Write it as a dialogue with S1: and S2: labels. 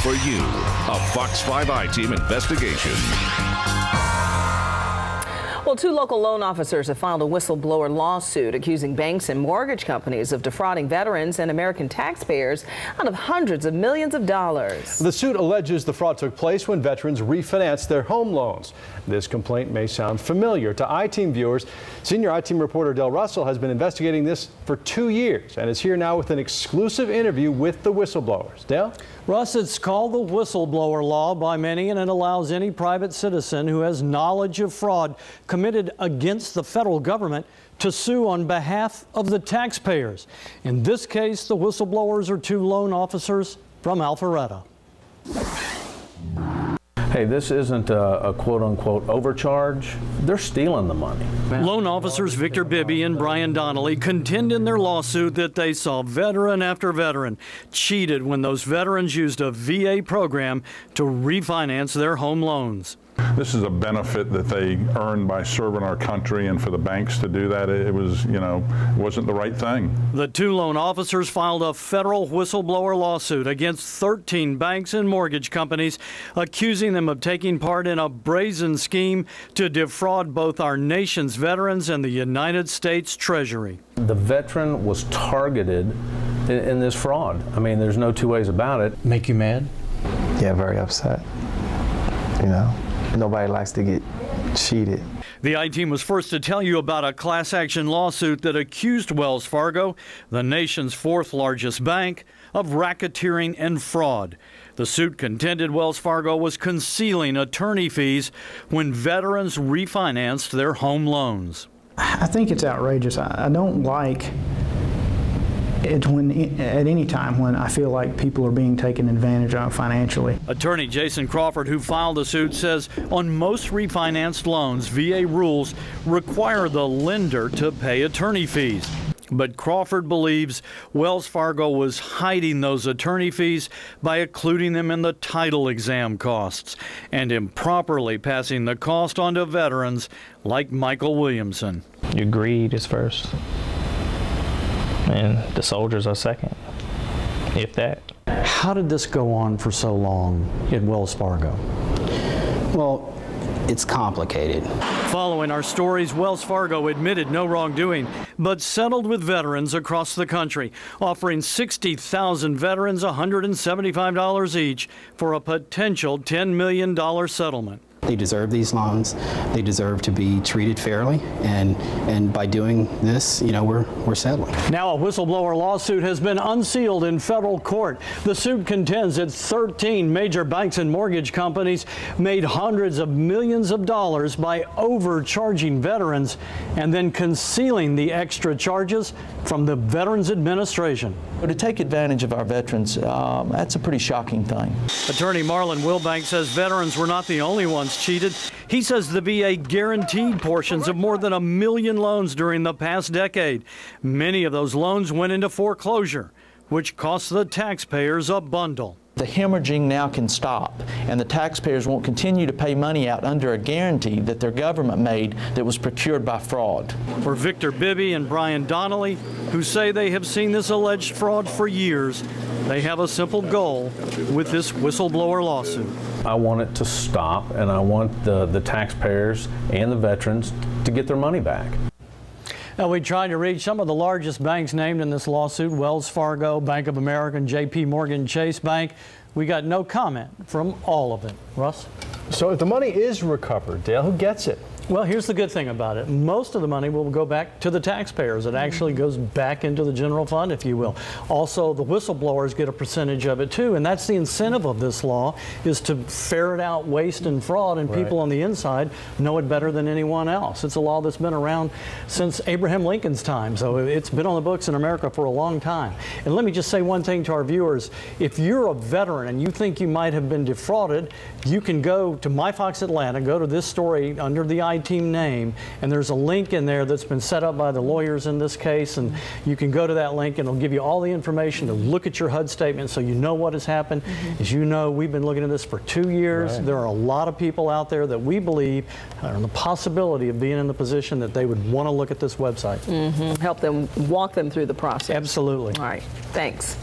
S1: for you. A Fox 5 I-Team investigation.
S2: Well, 2 local loan officers have filed a whistleblower lawsuit accusing banks and mortgage companies of defrauding veterans and American taxpayers out of hundreds of millions of dollars.
S3: The suit alleges the fraud took place when veterans refinanced their home loans. This complaint may sound familiar to I-Team viewers. Senior I-Team reporter Del Russell has been investigating this for 2 years and is here now with an exclusive interview with the whistleblowers. Del?
S4: Russ, it's called the whistleblower law by many, and it allows any private citizen who has knowledge of fraud committed against the federal government to sue on behalf of the taxpayers. In this case, the whistleblowers are 2 loan officers from Alpharetta.
S5: Hey, this isn't a quote-unquote overcharge. They're stealing the money.
S4: Loan officers Victor Bibby and Brian Donnelly contend in their lawsuit that they saw veteran after veteran cheated when those veterans used a VA program to refinance their home loans.
S6: This is a benefit that they earned by serving our country, and for the banks to do that, it was, wasn't the right thing.
S4: The 2 loan officers filed a federal whistleblower lawsuit against 13 banks and mortgage companies, accusing them of taking part in a brazen scheme to defraud both our nation's veterans and the United States Treasury.
S5: The veteran was targeted in this fraud. I mean, there's no 2 ways about it.
S4: Make you mad?
S7: Yeah, very upset. Nobody likes to get cheated.
S4: The I-Team was first to tell you about a class action lawsuit that accused Wells Fargo, the nation's 4th largest bank, of racketeering and fraud. The suit contended Wells Fargo was concealing attorney fees when veterans refinanced their home loans.
S8: I think it's outrageous. I don't like it at any time when I feel like people are being taken advantage of financially.
S4: Attorney Jason Crawford, who filed the suit, says on most refinanced loans, VA rules require the lender to pay attorney fees. But Crawford believes Wells Fargo was hiding those attorney fees by including them in the title exam costs and improperly passing the cost on to veterans like Michael Williamson.
S9: Your greed is first, and the soldiers are second, if that.
S4: How did this go on for so long at Wells Fargo?
S10: Well, it's complicated.
S4: Following our stories, Wells Fargo admitted no wrongdoing, but settled with veterans across the country, offering 60,000 veterans $175 each for a potential $10 million settlement.
S10: They deserve these loans. They deserve to be treated fairly, and by doing this, we're settling.
S4: Now a whistleblower lawsuit has been unsealed in federal court. The suit contends that 13 major banks and mortgage companies made hundreds of millions of dollars by overcharging veterans and then concealing the extra charges from the Veterans Administration.
S11: To take advantage of our veterans, that's a pretty shocking thing.
S4: Attorney Marlan Wilbanks says veterans were not the only ones cheated. He says the VA guaranteed portions of more than 1 million loans during the past decade. Many of those loans went into foreclosure, which cost the taxpayers a bundle.
S11: The hemorrhaging now can stop, and the taxpayers won't continue to pay money out under a guarantee that their government made that was procured by fraud.
S4: For Victor Bibby and Brian Donnelly, who say they have seen this alleged fraud for years, they have a simple goal with this whistleblower lawsuit.
S5: I want it to stop, and I want the taxpayers and the veterans to get their money back.
S4: Now, we tried to reach some of the largest banks named in this lawsuit: Wells Fargo, Bank of America, JP Morgan Chase Bank. We got no comment from all of them. Russ?
S3: So if the money is recovered, Dale, who gets it?
S4: Well, here's the good thing about it. Most of the money will go back to the taxpayers. It actually goes back into the general fund, if you will. Also, the whistleblowers get a percentage of it, too. And that's the incentive of this law, is to ferret out waste and fraud, and people on the inside know it better than anyone else. It's a law that's been around since Abraham Lincoln's time, so it's been on the books in America for a long time. And let me just say one thing to our viewers. If you're a veteran and you think you might have been defrauded, you can go to My Fox Atlanta, go to this story under the I-Team name, and there's a link in there that's been set up by the lawyers in this case, and you can go to that link and it'll give you all the information to look at your HUD statement so you know what has happened. As you know, we've been looking at this for 2 years. There are a lot of people out there that we believe are in the possibility of being in the position that they would want to look at this website.
S2: Help them, walk them through the process.
S4: Absolutely.
S2: All right. Thanks.